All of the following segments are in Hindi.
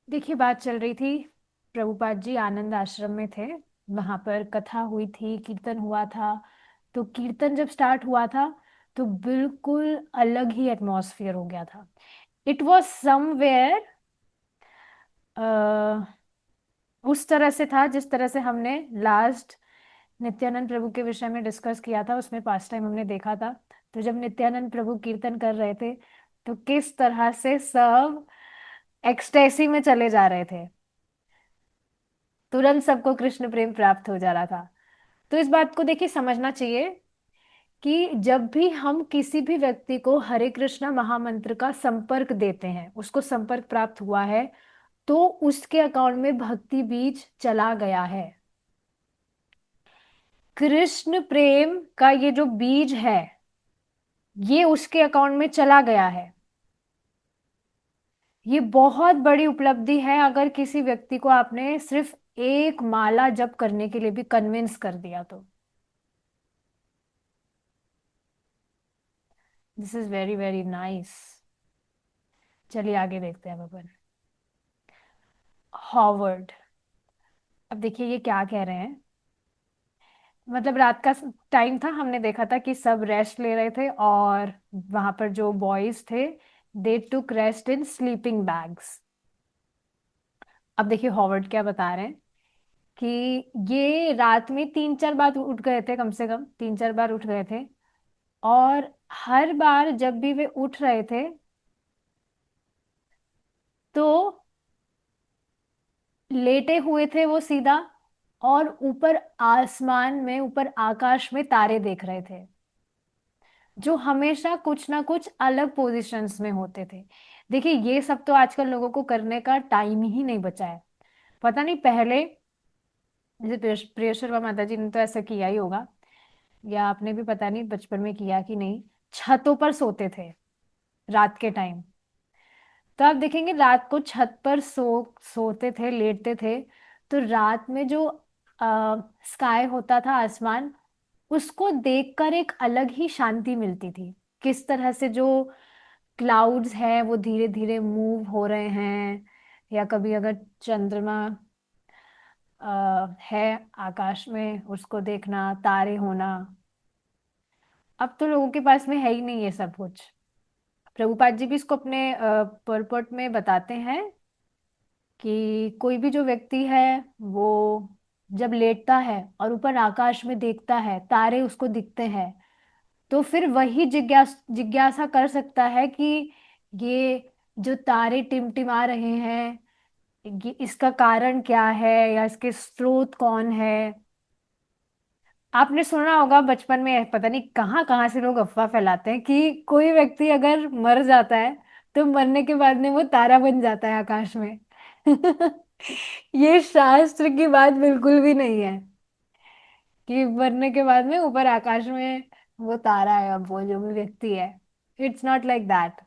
देखिए, बात चल रही थी। प्रभुपाद जी आनंद आश्रम में थे। वहां पर कथा हुई थी, कीर्तन हुआ था। तो कीर्तन जब स्टार्ट हुआ था तो बिल्कुल अलग ही एटमॉस्फेयर हो गया था। इट वॉज समवेयर उस तरह से था जिस तरह से हमने लास्ट नित्यानंद प्रभु के विषय में डिस्कस किया था, उसमें पास्ट टाइम हमने देखा था। तो जब नित्यानंद प्रभु कीर्तन कर रहे थे तो किस तरह से सब एक्सटेसी में चले जा रहे थे। तुरंत सबको कृष्ण प्रेम प्राप्त हो जा रहा था। तो इस बात को देखिए समझना चाहिए कि जब भी हम किसी भी व्यक्ति को हरे कृष्णा महामंत्र का संपर्क देते हैं, उसको संपर्क प्राप्त हुआ है, तो उसके अकाउंट में भक्ति बीज चला गया है। कृष्ण प्रेम का ये जो बीज है, ये उसके अकाउंट में चला गया है। ये बहुत बड़ी उपलब्धि है अगर किसी व्यक्ति को आपने सिर्फ एक माला जप करने के लिए भी कन्विंस कर दिया तो। This is very very nice. चलिए आगे देखते हैं अपन। हॉवर्ड। अब देखिए ये क्या कह रहे हैं। मतलब रात का टाइम था, हमने देखा था कि सब रेस्ट ले रहे थे और वहां पर जो बॉयज थे दे टुक रेस्ट इन स्लीपिंग बैग्स। अब देखिए हॉवर्ड क्या बता रहे हैं कि ये रात में 3-4 बार उठ गए थे, कम से कम 3-4 बार उठ गए थे। और हर बार जब भी वे उठ रहे थे तो लेटे हुए थे वो सीधा, और ऊपर आसमान में, ऊपर आकाश में तारे देख रहे थे जो हमेशा कुछ ना कुछ अलग पोजीशंस में होते थे। देखिए ये सब तो आजकल लोगों को करने का टाइम ही नहीं बचा है। पता नहीं पहले, जैसे प्रियशर्मा माता जी ने तो ऐसा किया ही होगा, या आपने भी पता नहीं बचपन में किया कि नहीं, छतों पर सोते थे रात के टाइम। तो आप देखेंगे रात को छत पर सोते थे, लेटते थे। तो रात में जो स्काई होता था, आसमान, उसको देखकर एक अलग ही शांति मिलती थी। किस तरह से जो क्लाउड्स हैं वो धीरे धीरे मूव हो रहे हैं, या कभी अगर चंद्रमा है आकाश में, उसको देखना, तारे होना। अब तो लोगों के पास में है ही नहीं ये सब कुछ। प्रभुपाद जी भी इसको अपने परपट में बताते हैं कि कोई भी जो व्यक्ति है वो जब लेटता है और ऊपर आकाश में देखता है, तारे उसको दिखते हैं, तो फिर वही जिज्ञासा कर सकता है कि ये जो तारे टिमटिमा रहे हैं, ये इसका कारण क्या है या इसके स्रोत कौन है। आपने सुना होगा बचपन में, पता नहीं कहाँ कहाँ से लोग अफवाह फैलाते हैं कि कोई व्यक्ति अगर मर जाता है तो मरने के बाद में वो तारा बन जाता है आकाश में। ये शास्त्र की बात बिल्कुल भी नहीं है कि मरने के बाद में ऊपर आकाश में वो तारा है, अब वो जो भी व्यक्ति है। It's not like that.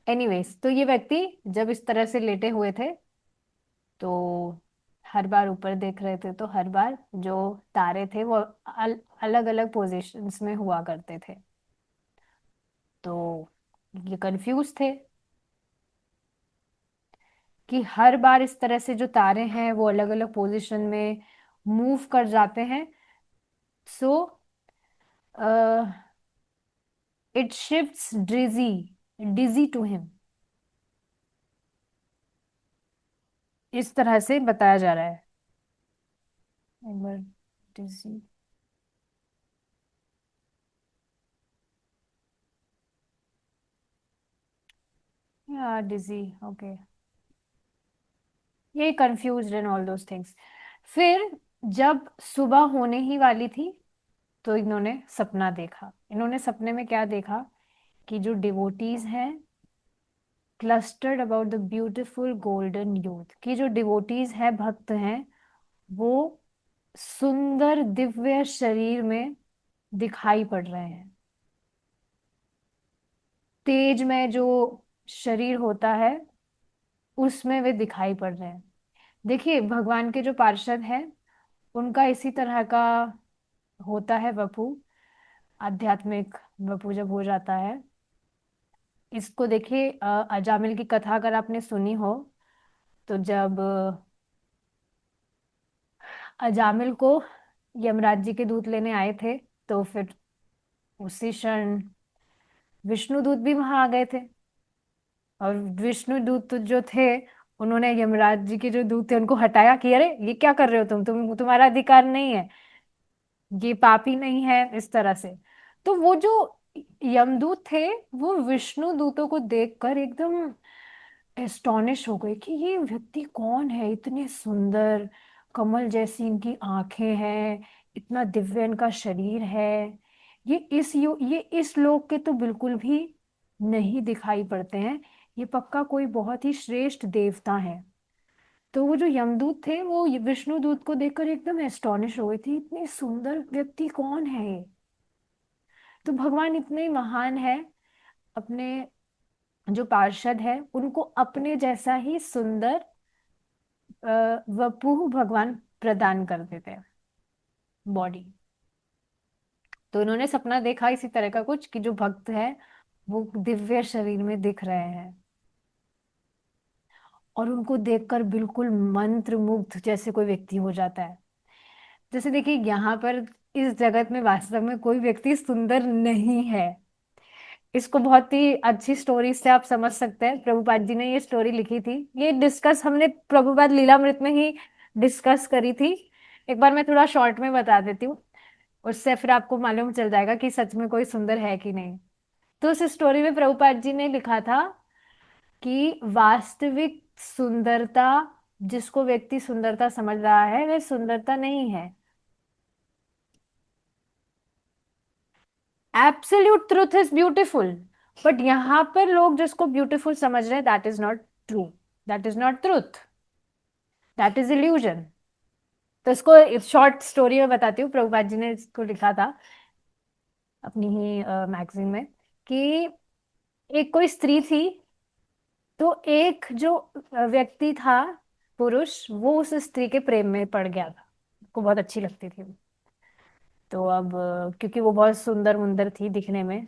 Anyways, तो ये व्यक्ति जब इस तरह से लेटे हुए थे तो हर बार ऊपर देख रहे थे, तो हर बार जो तारे थे वो अलग अलग पोजीशंस में हुआ करते थे। तो ये कंफ्यूज थे कि हर बार इस तरह से जो तारे हैं वो अलग अलग पोजीशन में मूव कर जाते हैं। So it shifts dizzy to him, इस तरह से बताया जा रहा है। एक बार, डिजी, या डिजी, ओके, ये confused and all those things. फिर जब सुबह होने ही वाली थी तो इन्होंने सपना देखा। इन्होंने सपने में क्या देखा कि जो डिवोटीज हैं clustered about the beautiful golden youth, की जो डिवोटीज हैं, भक्त हैं, वो सुंदर दिव्य शरीर में दिखाई पड़ रहे हैं। तेज में जो शरीर होता है उसमें वे दिखाई पड़ रहे हैं। देखिए भगवान के जो पार्षद हैं उनका इसी तरह का होता है वपु, आध्यात्मिक वपु जब हो जाता है इसको देखिए, अजामिल की कथा अगर आपने सुनी हो, तो जब अजामिल को यमराज जी के दूत लेने आए थे, तो फिर उसी क्षण विष्णु दूत भी वहां आ गए थे। और विष्णु दूत तो जो थे, उन्होंने यमराज जी के जो दूत थे उनको हटाया कि अरे ये क्या कर रहे हो तुम्हारा अधिकार नहीं है, ये पापी नहीं है, इस तरह से। तो वो जो यमदूत थे, वो विष्णु दूतों को देखकर एकदम एस्टॉनिश हो गए कि ये व्यक्ति कौन है, इतने सुंदर, कमल जैसी इनकी आंखें हैं, इतना दिव्य इनका शरीर है। ये इस लोक के तो बिल्कुल भी नहीं दिखाई पड़ते हैं, ये पक्का कोई बहुत ही श्रेष्ठ देवता है। तो वो जो यमदूत थे, वो विष्णु दूत को देखकर एकदम एस्टॉनिश हो गए थे, इतने सुंदर व्यक्ति कौन है ये। तो भगवान इतने महान है, अपने जो पार्षद है उनको अपने जैसा ही सुंदर वपुः भगवान प्रदान कर देते हैं, बॉडी। तो इन्होंने सपना देखा इसी तरह का कुछ, कि जो भक्त है वो दिव्य शरीर में दिख रहे हैं, और उनको देखकर बिल्कुल मंत्र मुग्ध जैसे कोई व्यक्ति हो जाता है। जैसे देखिए, यहाँ पर इस जगत में वास्तव में कोई व्यक्ति सुंदर नहीं है। इसको बहुत ही अच्छी स्टोरी से आप समझ सकते हैं, प्रभुपाद जी ने ये स्टोरी लिखी थी, ये डिस्कस हमने प्रभुपाद लीलामृत में ही डिस्कस करी थी। एक बार मैं थोड़ा शॉर्ट में बता देती हूँ, उससे फिर आपको मालूम चल जाएगा कि सच में कोई सुंदर है कि नहीं। तो उस स्टोरी में प्रभुपाद जी ने लिखा था कि वास्तविक सुंदरता, जिसको व्यक्ति सुंदरता समझ रहा है, वह सुंदरता नहीं है। Absolute truth is beautiful, but यहाँ पर लोग जिसको ब्यूटीफुल समझ रहे हैं, that is not true, that is not truth, that is illusion. तो इसको शॉर्ट स्टोरी में बताती हूँ, प्रभुपाद जी ने इसको लिखा था अपनी ही मैगजीन में, कि एक कोई स्त्री थी, तो एक जो व्यक्ति था, पुरुष, वो उस स्त्री के प्रेम में पड़ गया था, उसको बहुत अच्छी लगती थी वो। तो अब क्योंकि वो बहुत सुंदर मुंदर थी दिखने में,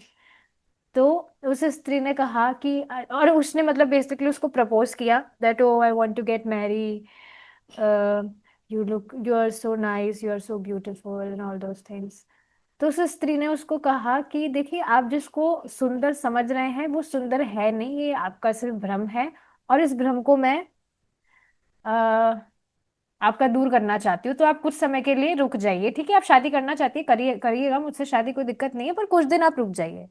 तो उस स्त्री ने कहा कि, और उसने मतलब बेसिकली उसको प्रपोज किया, that oh I want to get marry, you are so nice, you are so beautiful and all those things. तो उस स्त्री ने उसको कहा कि देखिए, आप जिसको सुंदर समझ रहे हैं वो सुंदर है नहीं, ये आपका सिर्फ भ्रम है, और इस भ्रम को मैं आपका दूर करना चाहती हूँ। तो आप कुछ समय के लिए रुक जाइए, ठीक है, आप शादी करना चाहती है, करिएगा मुझसे शादी, कोई दिक्कत नहीं है, पर कुछ दिन आप रुक जाइए।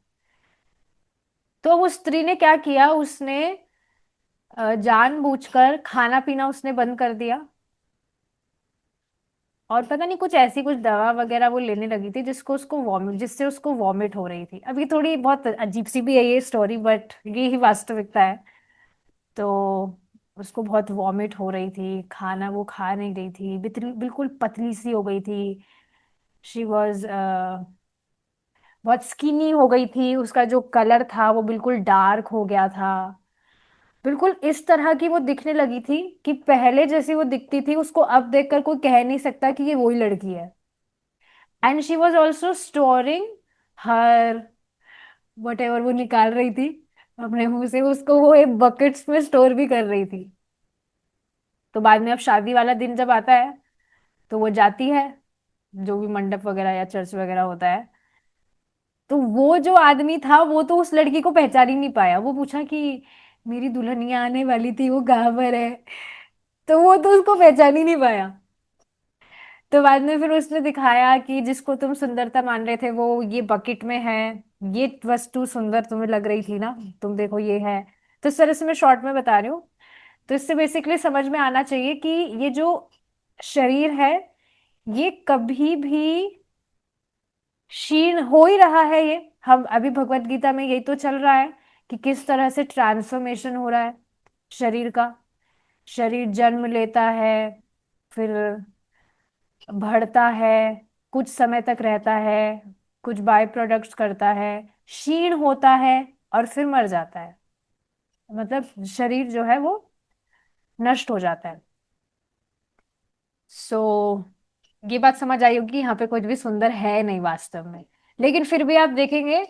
तो उस स्त्री ने क्या किया, उसने जानबूझकर खाना पीना उसने बंद कर दिया, और पता नहीं कुछ ऐसी कुछ दवा वगैरह वो लेने लगी थी जिससे उसको वॉमिट हो रही थी। अभी थोड़ी बहुत अजीब सी भी है ये स्टोरी, बट ये ही वास्तविकता है। तो उसको बहुत वॉमिट हो रही थी, खाना वो खा नहीं रही थी, बिल्कुल पतली सी हो गई थी। शी वॉज बहुत स्किनी हो गई थी, उसका जो कलर था वो बिल्कुल डार्क हो गया था, बिल्कुल इस तरह की वो दिखने लगी थी कि पहले जैसी वो दिखती थी, उसको अब देखकर कोई कह नहीं सकता कि ये वही लड़की है। And she was also storing her what ever वो निकाल रही थी अपने मुंह से, उसको वो एक बकेट्स में स्टोर भी कर रही थी। तो बाद में अब शादी वाला दिन जब आता है, तो वो जाती है जो भी मंडप वगैरह या चर्च वगैरह होता है, तो वो जो आदमी था वो तो उस लड़की को पहचान ही नहीं पाया। वो पूछा कि मेरी दुल्हनिया आने वाली थी, वो कहाँ पर है। तो वो तो उसको पहचान ही नहीं पाया। तो बाद में फिर उसने दिखाया कि जिसको तुम सुंदरता मान रहे थे वो ये बकेट में है, ये वस्तु सुंदर तुम्हें लग रही थी ना, तुम देखो ये है। तो इस तरह से मैं शॉर्ट में बता रही हूँ। तो इससे बेसिकली समझ में आना चाहिए कि ये जो शरीर है, ये कभी भी क्षीण हो ही रहा है। ये हम अभी भगवत गीता में यही तो चल रहा है कि किस तरह से ट्रांसफॉर्मेशन हो रहा है शरीर का। शरीर जन्म लेता है, फिर बढ़ता है, कुछ समय तक रहता है, कुछ बाय प्रोडक्ट्स करता है, क्षीण होता है, और फिर मर जाता है। मतलब शरीर जो है वो नष्ट हो जाता है। सो ये बात समझ आई होगी, यहाँ पे कुछ भी सुंदर है नहीं वास्तव में। लेकिन फिर भी आप देखेंगे,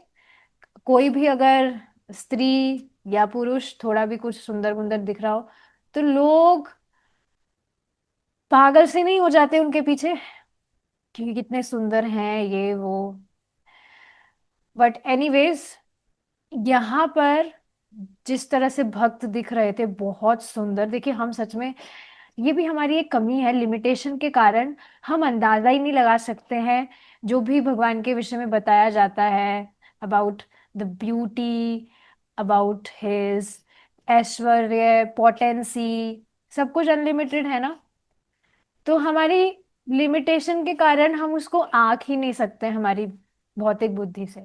कोई भी अगर स्त्री या पुरुष थोड़ा भी कुछ सुंदर सुंदर दिख रहा हो तो लोग पागल से नहीं हो जाते उनके पीछे, क्योंकि कितने सुंदर हैं ये वो। बट एनीवेज, यहाँ पर जिस तरह से भक्त दिख रहे थे बहुत सुंदर, देखिए हम सच में, ये भी हमारी एक कमी है, लिमिटेशन के कारण हम अंदाजा ही नहीं लगा सकते हैं जो भी भगवान के विषय में बताया जाता है, about the beauty, about his Aishwarya, potency, सब कुछ अनलिमिटेड है ना। तो हमारी लिमिटेशन के कारण हम उसको आंक ही नहीं सकते हमारी भौतिक बुद्धि से।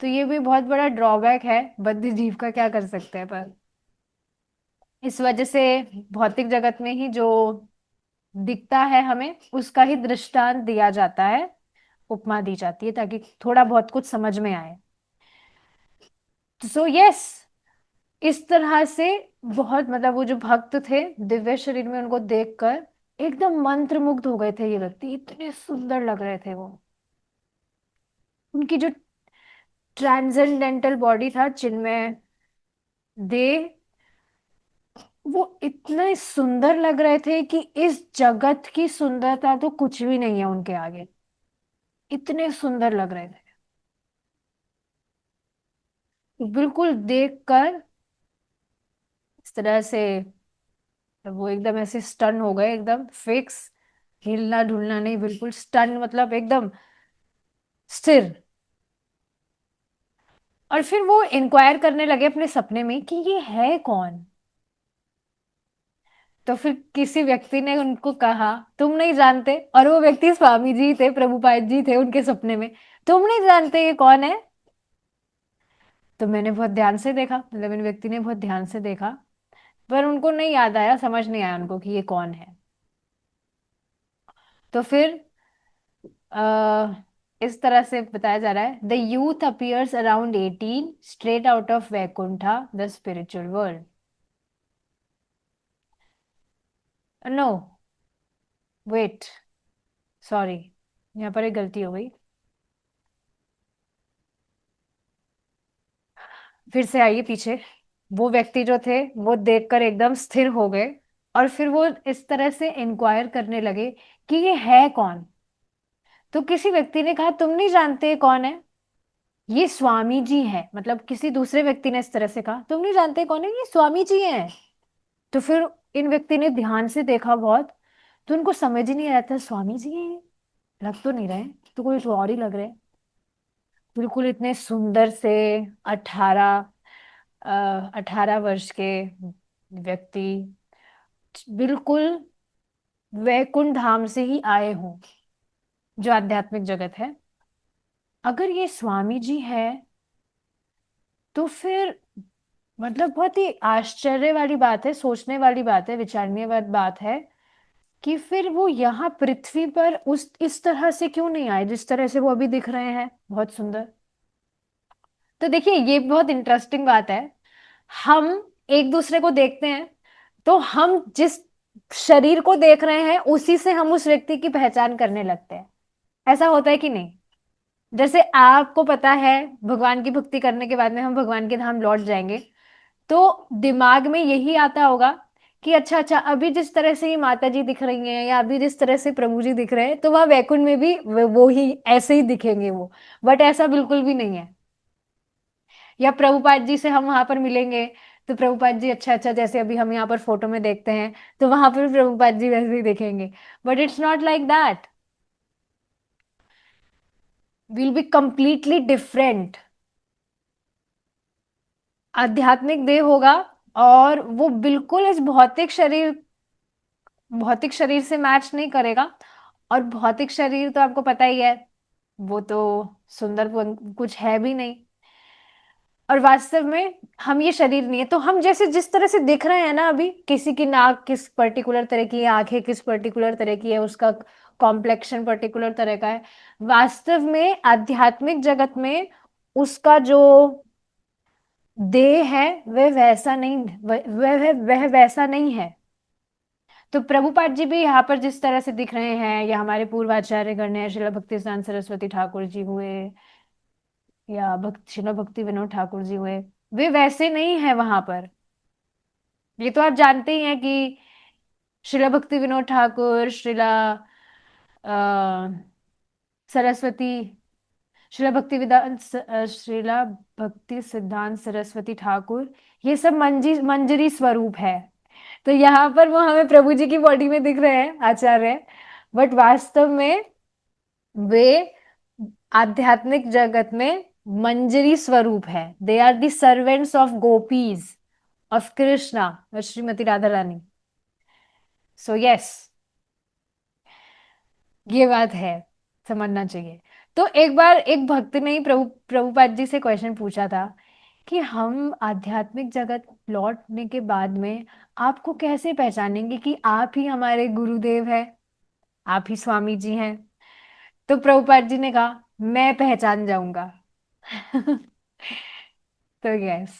तो ये भी बहुत बड़ा ड्रॉबैक है, बद्ध जीव का, क्या कर सकते हैं। पर इस वजह से भौतिक जगत में ही जो दिखता है हमें उसका ही दृष्टांत दिया जाता है, उपमा दी जाती है, ताकि थोड़ा बहुत कुछ समझ में आए। सो यस, इस तरह से बहुत, मतलब वो जो भक्त थे दिव्य शरीर में, उनको देखकर एकदम मंत्रमुग्ध हो गए थे ये व्यक्ति, इतने सुंदर लग रहे थे वो। उनकी जो ट्रांसेंडेंटल बॉडी था, चिन्मय देह, वो इतने सुंदर लग रहे थे कि इस जगत की सुंदरता तो कुछ भी नहीं है उनके आगे, इतने सुंदर लग रहे थे। तो बिल्कुल देखकर इस तरह से वो एकदम ऐसे स्टन हो गए, एकदम फिक्स, हिलना डुलना नहीं, बिल्कुल स्टन, मतलब एकदम स्थिर। और फिर वो इंक्वायर करने लगे अपने सपने में कि ये है कौन। तो फिर किसी व्यक्ति ने उनको कहा तुम नहीं जानते, और वो व्यक्ति स्वामी जी थे, प्रभुपाद जी थे उनके सपने में। तुम नहीं जानते ये कौन है। तो मैंने बहुत ध्यान से देखा, मतलब इन व्यक्ति ने बहुत ध्यान से देखा, पर उनको नहीं याद आया, समझ नहीं आया उनको कि ये कौन है। तो फिर आ, इस तरह से बताया जा रहा है, the youth appears around 18 straight out of Vaikuntha the spiritual world. No, wait, sorry, यहाँ पर एक गलती हो गई। फिर से आइए पीछे। वो व्यक्ति जो थे वो देखकर एकदम स्थिर हो गए, और फिर वो इस तरह से इंक्वायर करने लगे कि ये है कौन। तो किसी व्यक्ति ने कहा तुम नहीं जानते ये कौन है, ये स्वामी जी हैं। मतलब किसी दूसरे व्यक्ति ने इस तरह से कहा तुम नहीं जानते कौन है, ये स्वामी जी हैं। तो फिर इन व्यक्ति ने ध्यान से देखा बहुत, तो उनको समझ ही नहीं आया था स्वामी जी हैं ये? लग तो नहीं रहे, तो कोई और ही लग रहे हैं। बिल्कुल इतने सुंदर से 18 18 वर्ष के व्यक्ति, बिल्कुल वैकुंठ धाम से ही आए हों, जो आध्यात्मिक जगत है। अगर ये स्वामी जी है तो फिर मतलब बहुत ही आश्चर्य वाली बात है, सोचने वाली बात है, विचारनीय वाली बात है कि फिर वो यहाँ पृथ्वी पर उस इस तरह से क्यों नहीं आए जिस तरह से वो अभी दिख रहे हैं, बहुत सुंदर। तो देखिए ये बहुत इंटरेस्टिंग बात है। हम एक दूसरे को देखते हैं, तो हम जिस शरीर को देख रहे हैं उसी से हम उस व्यक्ति की पहचान करने लगते हैं। ऐसा होता है कि नहीं। जैसे आपको पता है भगवान की भक्ति करने के बाद में हम भगवान के धाम लौट जाएंगे, तो दिमाग में यही आता होगा कि अच्छा अच्छा, अभी जिस तरह से ये माता जी दिख रही हैं या अभी जिस तरह से प्रभु जी दिख रहे हैं, तो वहां वैकुंठ में भी वो ही ऐसे ही दिखेंगे वो। बट ऐसा बिल्कुल भी नहीं है। या प्रभुपाद जी से हम वहां पर मिलेंगे, तो प्रभुपाद जी अच्छा अच्छा, जैसे अभी हम यहाँ पर फोटो में देखते हैं, तो वहां पर भी प्रभुपाद जी वैसे ही दिखेंगे। But it's not like that, will be completely different. आध्यात्मिक देह होगा, और वो बिल्कुल इस भौतिक शरीर से मैच नहीं करेगा। और भौतिक शरीर तो आपको पता ही है, वो तो सुंदर कुछ है भी नहीं। और वास्तव में हम ये शरीर नहीं है, तो हम जैसे जिस तरह से दिख रहे हैं ना, अभी किसी की नाक किस पर्टिकुलर तरह की है, आंखें किस पर्टिकुलर तरह की है, उसका कॉम्प्लेक्शन पर्टिकुलर तरह का है, वास्तव में आध्यात्मिक जगत में उसका जो देह है वह वैसा नहीं, वह वैसा नहीं है। तो प्रभुपाद जी भी यहाँ पर जिस तरह से दिख रहे हैं, या हमारे पूर्वाचार्य गण हैं, श्रील भक्तिसिद्धांत सरस्वती ठाकुर जी हुए, या श्रीला भक्ति विनोद ठाकुर जी हुए, वे वैसे नहीं है वहां पर। ये तो आप जानते ही हैं कि श्रीला भक्ति विनोद ठाकुर, श्रीला सरस्वती, श्रीला भक्ति सिद्धांत सरस्वती ठाकुर, ये सब मंजरी स्वरूप है। तो यहाँ पर वो हमें प्रभु जी की बॉडी में दिख रहे हैं आचार्य, बट वास्तव में वे आध्यात्मिक जगत में मंजरी स्वरूप है। They are the servants of gopis, of Krishna और श्रीमती राधा रानी। सो यस, ये बात है, समझना चाहिए। तो एक बार एक भक्त ने ही प्रभुपाद जी से क्वेश्चन पूछा था कि हम आध्यात्मिक जगत लौटने के बाद में आपको कैसे पहचानेंगे कि आप ही हमारे गुरुदेव हैं, आप ही स्वामी जी हैं। तो प्रभुपाद जी ने कहा, मैं पहचान जाऊंगा। तो यस,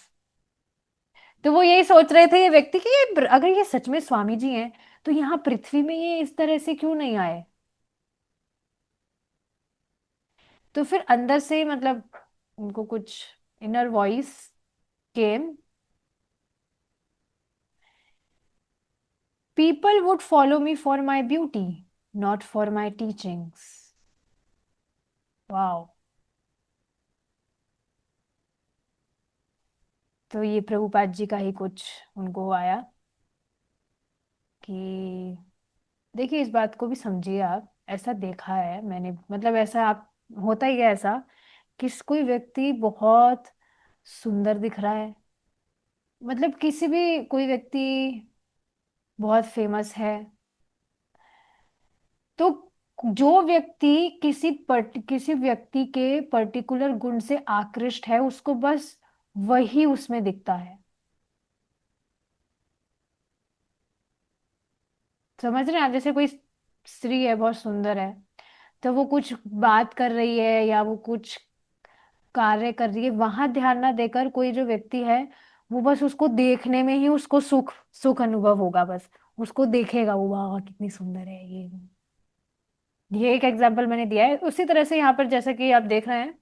तो वो यही सोच रहे थे ये व्यक्ति कि ये अगर ये सच में स्वामी जी हैं तो यहाँ पृथ्वी में ये इस तरह से क्यों नहीं आए। तो फिर अंदर से मतलब उनको कुछ inner voice came, people would follow me for my beauty, not for my teachings. Wow. तो ये प्रभुपाद जी का ही कुछ उनको आया कि देखिए इस बात को भी समझिए आप, ऐसा देखा है मैंने, मतलब ऐसा आप होता ही है ऐसा कि कोई व्यक्ति बहुत सुंदर दिख रहा है, मतलब किसी भी कोई व्यक्ति बहुत फेमस है, तो जो व्यक्ति किसी व्यक्ति के पर्टिकुलर गुण से आकृष्ट है उसको बस वही उसमें दिखता है। समझ रहे हैं आप, जैसे कोई स्त्री है बहुत सुंदर है, तो वो कुछ बात कर रही है या वो कुछ कार्य कर रही है, वहां ध्यान ना देकर कोई जो व्यक्ति है वो बस उसको देखने में ही उसको सुख सुख अनुभव होगा, बस उसको देखेगा वो, वाह कितनी सुंदर है ये एक एग्जाम्पल मैंने दिया है। उसी तरह से यहाँ पर जैसा कि आप देख रहे हैं,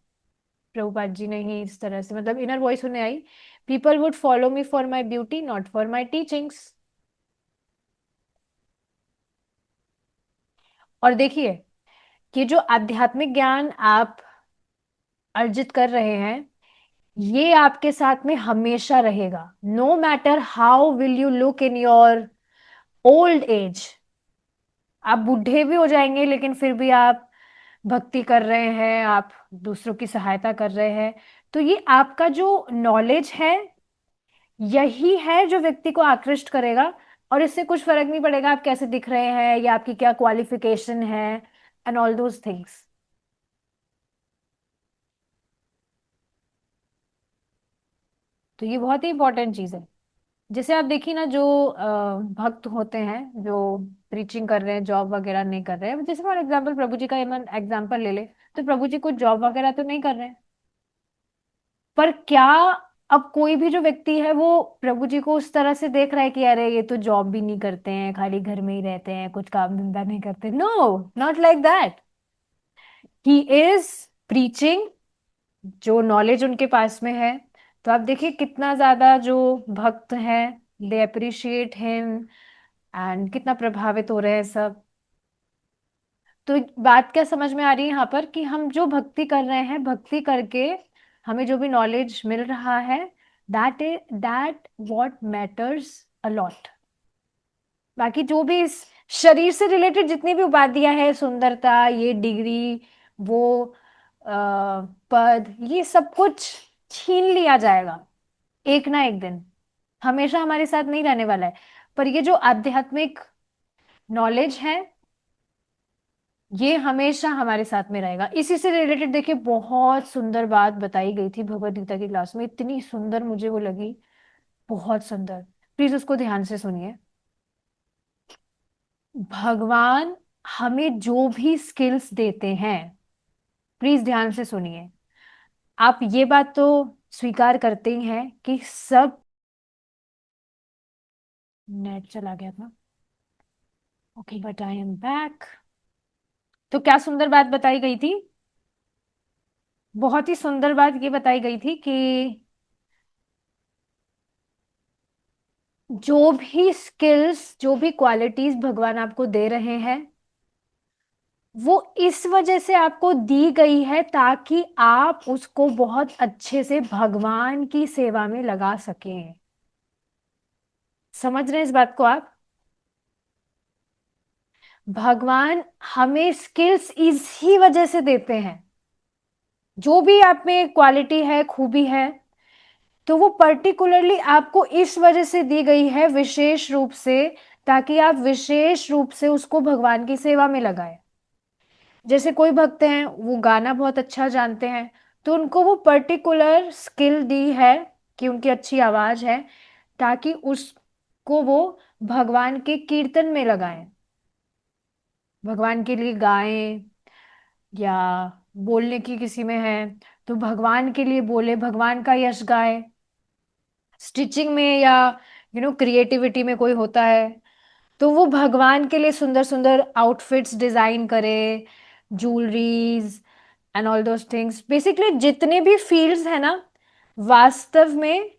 प्रभुपाद जी ने ही इस तरह से मतलब इनर वॉइस सुनने आई, people would follow me for my beauty not for my teachings. और देखिए कि जो आध्यात्मिक ज्ञान आप अर्जित कर रहे हैं ये आपके साथ में हमेशा रहेगा, no matter how will you look in your old age. आप बूढ़े भी हो जाएंगे लेकिन फिर भी आप भक्ति कर रहे हैं, आप दूसरों की सहायता कर रहे हैं, तो ये आपका जो नॉलेज है यही है जो व्यक्ति को आकृष्ट करेगा। और इससे कुछ फर्क नहीं पड़ेगा आप कैसे दिख रहे हैं या आपकी क्या क्वालिफिकेशन है एंड ऑल दोज थिंग्स। तो ये बहुत ही इंपॉर्टेंट चीज है। जैसे आप देखिए ना जो भक्त होते हैं जो प्रीचिंग कर रहे हैं, जॉब वगैरह नहीं कर रहे हैं, जैसे फॉर एग्जाम्पल प्रभु जी का एग्जाम्पल ले ले, तो प्रभु जी कुछ जॉब वगैरह तो नहीं कर रहे हैं, पर क्या अब कोई भी जो व्यक्ति है वो प्रभु जी को उस तरह से देख रहा है कि अरे ये तो जॉब भी नहीं करते हैं, खाली घर में ही रहते हैं, कुछ काम धंधा नहीं करते। No, not like that. He is preaching जो नॉलेज उनके पास में है। तो आप देखिए कितना ज्यादा जो भक्त हैं दे अप्रिशिएट हिम एंड कितना प्रभावित हो रहे हैं सब। तो बात क्या समझ में आ रही है यहाँ पर कि हम जो भक्ति कर रहे हैं, भक्ति करके हमें जो भी नॉलेज मिल रहा है, that what matters a lot. बाकी जो भी इस शरीर से रिलेटेड जितनी भी उपाधियां हैं, सुंदरता, ये डिग्री, वो पद, ये सब कुछ छीन लिया जाएगा एक ना एक दिन, हमेशा हमारे साथ नहीं रहने वाला है। पर ये जो आध्यात्मिक नॉलेज है ये हमेशा हमारे साथ में रहेगा। इसी से रिलेटेड देखिए बहुत सुंदर बात बताई गई थी भगवत गीता की क्लास में, इतनी सुंदर मुझे वो लगी, बहुत सुंदर। प्लीज उसको ध्यान से सुनिए। भगवान हमें जो भी स्किल्स देते हैं, प्लीज ध्यान से सुनिए, आप ये बात तो स्वीकार करते ही हैं कि सब, नेट चला गया था, okay but I am back. तो क्या सुंदर बात बताई गई थी बहुत ही सुंदर बात ये बताई गई थी कि जो भी स्किल्स, जो भी क्वालिटीज भगवान आपको दे रहे हैं, वो इस वजह से आपको दी गई है ताकि आप उसको बहुत अच्छे से भगवान की सेवा में लगा सकें। समझ रहे हैं इस बात को आप? भगवान हमें स्किल्स इसी वजह से देते हैं। जो भी आप में क्वालिटी है, खूबी है, तो वो पर्टिकुलरली आपको इस वजह से दी गई है, विशेष रूप से, ताकि आप विशेष रूप से उसको भगवान की सेवा में लगाएं। जैसे कोई भक्त हैं, वो गाना बहुत अच्छा जानते हैं, तो उनको वो पर्टिकुलर स्किल दी है कि उनकी अच्छी आवाज है, ताकि उसको वो भगवान के कीर्तन में लगाएं, भगवान के लिए गाएं। या बोलने की किसी में है, तो भगवान के लिए बोले, भगवान का यश गाए। स्टिचिंग में या क्रिएटिविटी में कोई होता है, तो वो भगवान के लिए सुंदर सुंदर आउटफिट्स डिजाइन करे, jewelleries and all those things. Basically जितने भी फील्ड्स है ना, वास्तव में